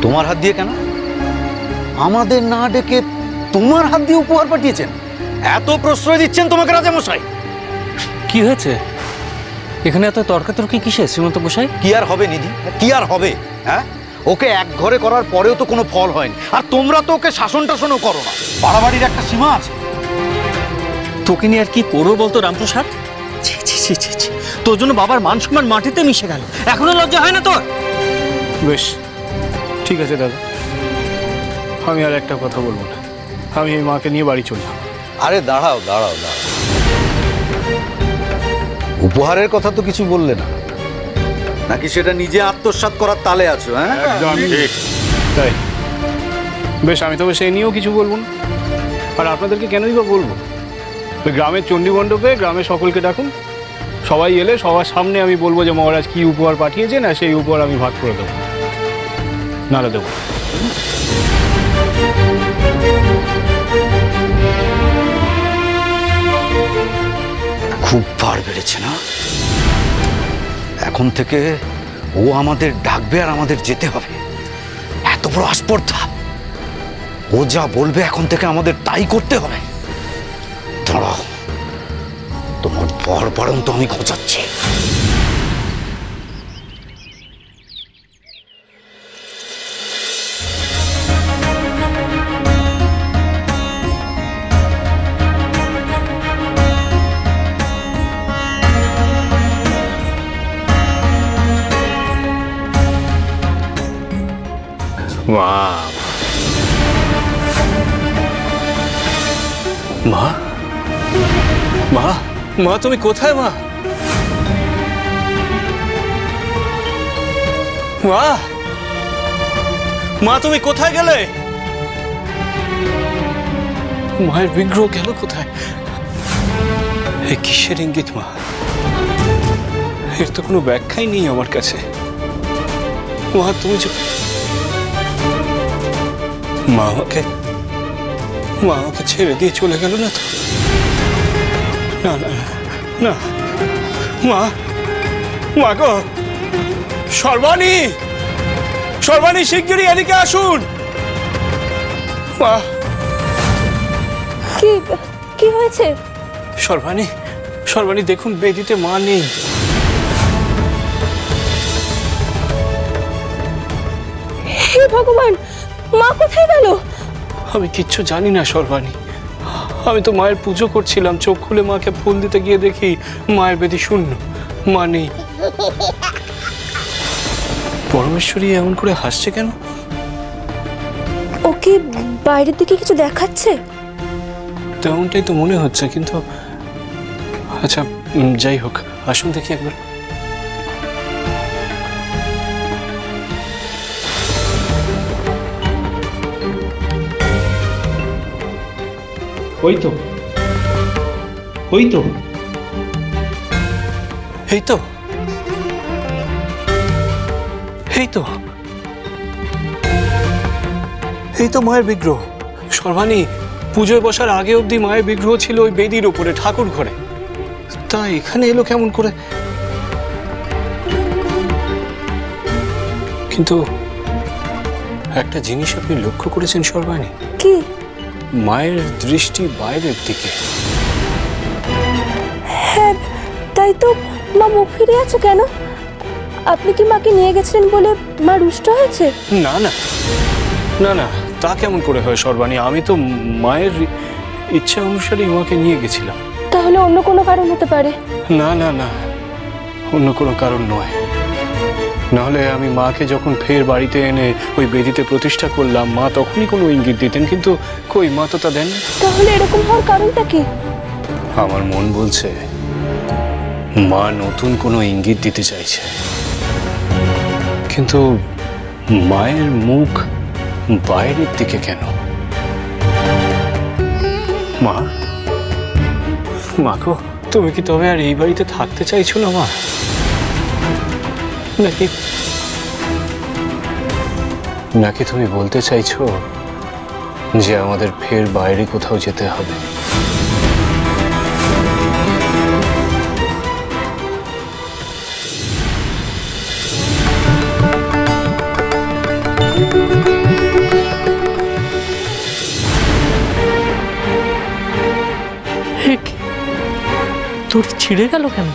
তোমার হাত দিয়ে কেন? আমাদের না ডেকে তোমার হাত দিয়ে উপহার পাঠিয়েছেন? এত প্রশ্রয় দিচ্ছেন তোমাকে রাজামশাই? কি হয়েছে এখানে? এত তর্কাতর্কি কিসে শ্রীমন্ত মশাই? কি আর হবে নিধি, কি আর হবে? হ্যাঁ, ওকে এক ঘরে করার পরেও তো কোনো ফল হয়নি, আর তোমরা তো ওকে শাসন টাসনও করো না। বাড়াবাড়ির একটা সীমা আছে। তোকে নিয়ে আর কি করবো বলতো রামপ্রসাদ? তোর জন্য বাবার মান সম্মান মাটিতে মিশে গেল, এখনো লজ্জা হয় না তোর? বেশ ঠিক আছে দাদা, আমি আর একটা কথা বলবো না, আমি এই মাকে নিয়ে বাড়ি চললাম। আরে দাঁড়াও দাঁড়াও দাঁড়াও, উপহারের কথা তো কিছু বললে না, নাকি সেটা নিজে আত্মসাৎ করার তালে আছো? হ্যাঁ একদম ঠিক। তাই বেশ, আমি তবে সেই নিয়েও কিছু বলবো না। আর আপনাদেরকে কেনই বা বলবো? ওই গ্রামের চণ্ডী মণ্ডপে গ্রামের সকলকে ডাকুন, সবাই এলে সবার সামনে আমি বলবো যে মহারাজ কি উপহার পাঠিয়েছেন, আর সেই উপহার আমি ভাগ করে দেবো, নাড়া দেবো। খুব ভার বেড়েছে না? এখন থেকে ও আমাদের ডাকবে আর আমাদের যেতে হবে, এত বড় আস্পর্ধা। ও যা বলবে এখন থেকে আমাদের তাই করতে হবে। দাঁড়াও, তোমার বর বারণ তো আমি খোঁচাচ্ছি। মা, মা, মা তুমি কোথায়? মা, মা, মা তুমি কোথায় গেলে? মায়ের বিগ্রহ গেল কোথায়? এ কিসের ইঙ্গিত মা? এর তো কোনো ব্যাখ্যাই নেই আমার কাছে। মা তুমি মা আমাকে ছেড়ে দিয়ে চলে গেল না তো? না না না, মা, মা গো, সর্বাণী, সর্বাণী শিগগিরই এদিকে আসুন। মা, কি হয়েছে? সর্বাণী, সর্বাণী দেখুন বেদিতে মা নেই। হে ভগবান, মা কোথায় গেল? আমি কিচ্ছু জানি না সর্বাণী, আমি তো মায়ের পুজো করছিলাম, চোখ খুলে মাকে ফুল দিতে গিয়ে দেখি মায়ের বেদি শূন্য, মা নেই। পরমেশ্বরী এমন করে হাসছে কেন? ওকে বাইরের দিকে কিছু দেখাচ্ছে? তেমনটাই তো মনে হচ্ছে, কিন্তু আচ্ছা যাই হোক, আসুন দেখি একবার। ওই তো, ওই তো, এই তো, এই তো, এই তো মায়ের বিগ্রহ। সর্বাণী, পুজোয় বসার আগে অবধি মায়ের বিগ্রহ ছিল ওই বেদির উপরে ঠাকুর ঘরে, তা এখানে এলো কেমন করে? কিন্তু একটা জিনিস আপনি লক্ষ্য করেছেন সর্বাণী? কি? মায়ের দৃষ্টি বাইরের দিকে। হ্যাঁ তাই তো, মা মুখ ফিরে আছে কেন? আপনি কি মাকে নিয়ে গেছিলেন বলে মা রুষ্ট হয়েছে? না না না না, তা কেমন করে হয় সর্বাণী? আমি তো মায়ের ইচ্ছা অনুসারে মাকে নিয়ে গেছিলাম। তাহলে অন্য কোনো কারণ হতে পারে? না না না, অন্য কোনো কারণ নয়। নাহলে আমি মাকে যখন ফের বাড়িতে এনে ওই বেদিতে প্রতিষ্ঠা করলাম, মা তখনই কোনো ইঙ্গিত দিতেন, কিন্তু কই, মা তো তা দেন। তাহলে এরকম হওয়ার কারণটা কি? আমার মন বলছে মা নতুন কোনো ইঙ্গিত দিতে চাইছে, কিন্তু মায়ের মুখ বাইরের দিকে কেন? মা, মা গো, তুমি কি তবে আর এই বাড়িতে থাকতে চাইছো না মা? নাকি তুমি বলতে চাইছো যে আমাদের ফের বাইরে কোথাও যেতে হবে? তোর ছিঁড়ে গেল কেন?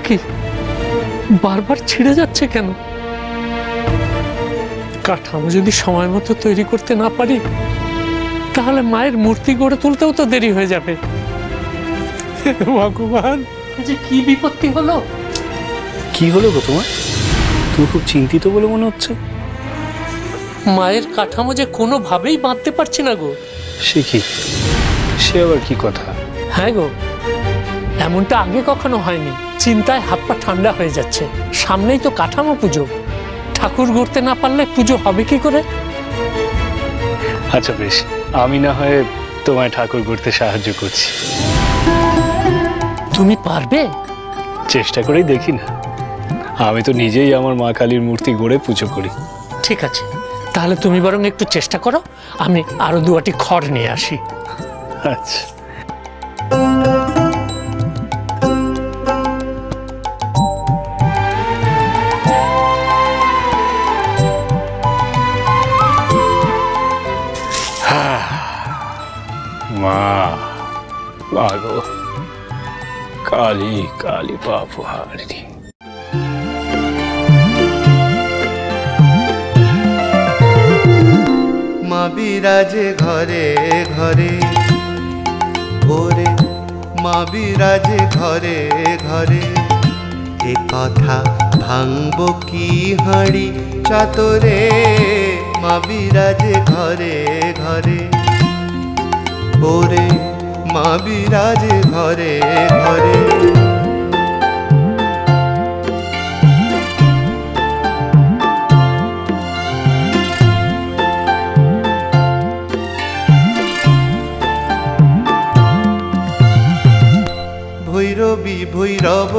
কি বারবার ছিঁড়ে যাচ্ছে কেন? কাঠামো যদি সময় মতো তৈরি করতে না পারি তাহলে মায়ের মূর্তি গড়ে তুলতেও তো দেরি হয়ে যাবে। ভগবান, যে কি বিপত্তি হলো! কি হলো গো তোমার? তুমি খুব চিন্তিত বলে মনে হচ্ছে। মায়ের কাঠামো যে কোনোভাবেই বাঁধতে পারছি না গো। সে কি? সে আবার কি কথা? হ্যাঁ গো, এমনটা আগে কখনো হয়নি। চিন্তায় হাত পা ঠান্ডা হয়ে যাচ্ছে। সামনেই তো কাঠামো পুজো, ঠাকুর গড়তে না পারলে পুজো হবে কি করে? আচ্ছা বেশ, আমি না হয় তোমায় ঠাকুর গড়তে সাহায্য করছি। তুমি পারবে? চেষ্টা করেই দেখি না। আমি তো নিজেই আমার মা কালীর মূর্তি গড়ে পুজো করি। ঠিক আছে, তাহলে তুমি বরং একটু চেষ্টা করো, আমি আরো দুয়াটি খড় নিয়ে আসি। আচ্ছা। মা গো, কালী কালী বাপু হারিনি। মা বিরাজে ঘরে ঘরে, ওরে মা বিরাজে ঘরে ঘরে, এ কথা ভাঙব কি হাঁড়ি চাতরে, মা বিরাজে ঘরে ঘরে, ওরে মা বিরাজে ঘরে ঘরে। ভৈরবী ভৈরব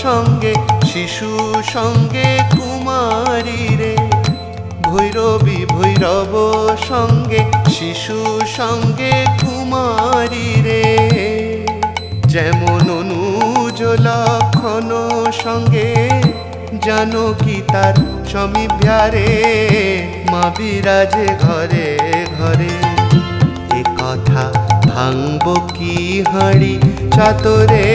সঙ্গে, শিশু সঙ্গে কুমারী রে, ভৈরবী ভৈরব সঙ্গে, শিশু সঙ্গে কুমারী রে, যেমন অনুজ লক্ষণ সঙ্গে জানকী তার সমীভ্যারে, মা বিরাজে ঘরে ঘরে, এ কথা ভাঙব কি হাঁড়ি চাতরে,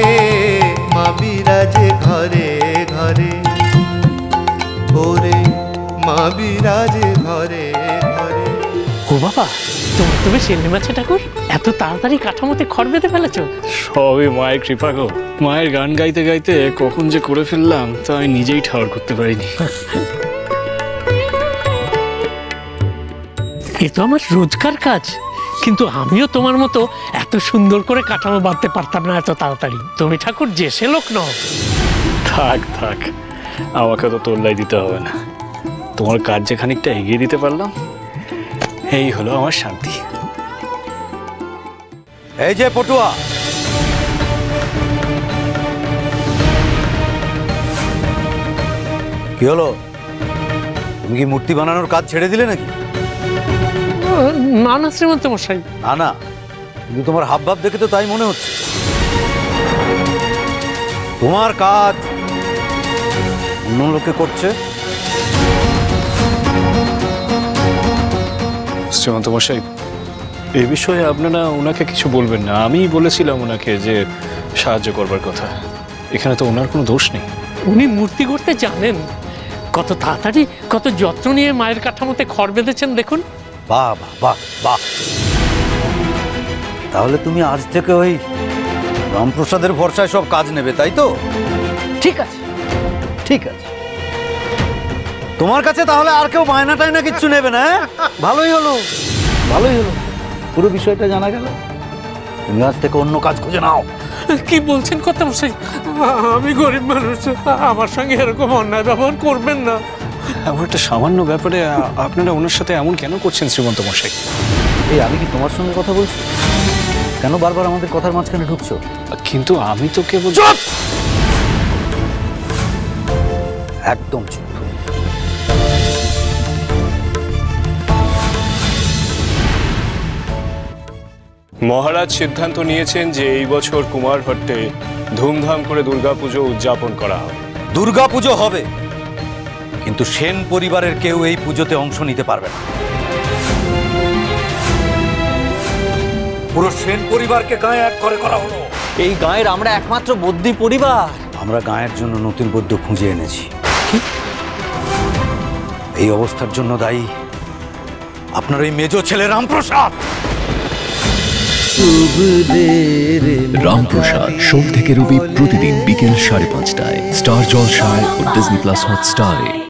মা বিরাজে ঘরে ঘরে, ওরে মা বিরাজে ঘরে ঘরে। ও বাবা, তোমার তো বেশ এলে মাছে ঠাকুর, এত তাড়াতাড়ি কাঠামোতে খড় বেঁধে ফেলেছো। সবই মায়ের কৃপা গো। মায়ের গান গাইতে গাইতে কখন যে করে ফেললাম তা আমি নিজেই ঠাওর করতে পারিনি। এ তো আমার রোজকার কাজ, কিন্তু আমিও তোমার মতো এত সুন্দর করে কাঠামো বাঁধতে পারতাম না এত তাড়াতাড়ি। তুমি ঠাকুর যে সে লোক নও। থাক থাক, আমাকে তো তোল্লাই দিতে হবে না। তোমার কাজ যে খানিকটা এগিয়ে দিতে পারলাম, এই হলো আমার শান্তি। এই যে পটুয়া, কি হলো? তুমি কি মূর্তি বানানোর কাজ ছেড়ে দিলে নাকি? না না শ্রীমন্ত মশাই, না না, কিন্তু তোমার হাবভাব দেখে তো তাই মনে হচ্ছে। তোমার কাজ অন্য লোকে করছে। শ্রীমন্ত মশাই, এই বিষয়ে আপনারা ওনাকে কিছু বলবেন না। আমি বলেছিলাম ওনাকে যে সাহায্য করবার কথা। এখানে তো ওনার কোনো দোষ নেই। উনি মূর্তি গড়তে জানেন। কত তাড়াতাড়ি কত যত্ন নিয়ে মায়ের কাঠামোতে খড় বেঁধেছেন দেখুন। বাহ বাহ বাহ বাহ। তাহলে তুমি আজ থেকে ওই রামপ্রসাদের ভরসায় সব কাজ নেবে, তাই তো? ঠিক আছে ঠিক আছে, তোমার কাছে তাহলে আর কেউ বায়না টায়না কিচ্ছু নেবে না। ভালোই হলো, ভালোই হলো, পুরো বিষয়টা জানা গেল। তুমি আজ থেকে অন্য কাজ খুঁজে নাও। কি বলছেন কথা মশাই? আমি গরিব মানুষ, আমার সঙ্গে এরকম অন্যায় ব্যবহার করবেন না। এমন একটা সামান্য ব্যাপারে আপনারা ওনার সাথে এমন কেন করছেন শ্রীমন্ত মশাই? এই আমি কি তোমার সঙ্গে কথা বলছি? কেন বারবার আমাদের কথার মাঝখানে ঢুকছো? কিন্তু আমি তো কেবল। চুপ! একদম চুপ। মহারাজ সিদ্ধান্ত নিয়েছেন যে এই বছর কুমারহট্টে ধুমধাম করে দুর্গাপুজো উদযাপন করা হবে। দুর্গাপুজো হবে, কিন্তু সেন পরিবারের কেউ এই পুজোতে অংশ নিতে পারবে না। পুরো সেন পরিবারকে গায়ে এক করে করা হলো। এই গায়ের আমরা একমাত্র বদ্যি পরিবার। আমরা গায়ের জন্য নতুন বৌদ্ধ খুঁজে এনেছি। এই অবস্থার জন্য দায়ী আপনার ওই মেজো ছেলে রামপ্রসাদ। রামপ্রসাদ সোম থেকে রবি প্রতিদিন বিকেল 5:30টায় স্টার জলসায় ও ডিজনি প্লাস হটস্টারে।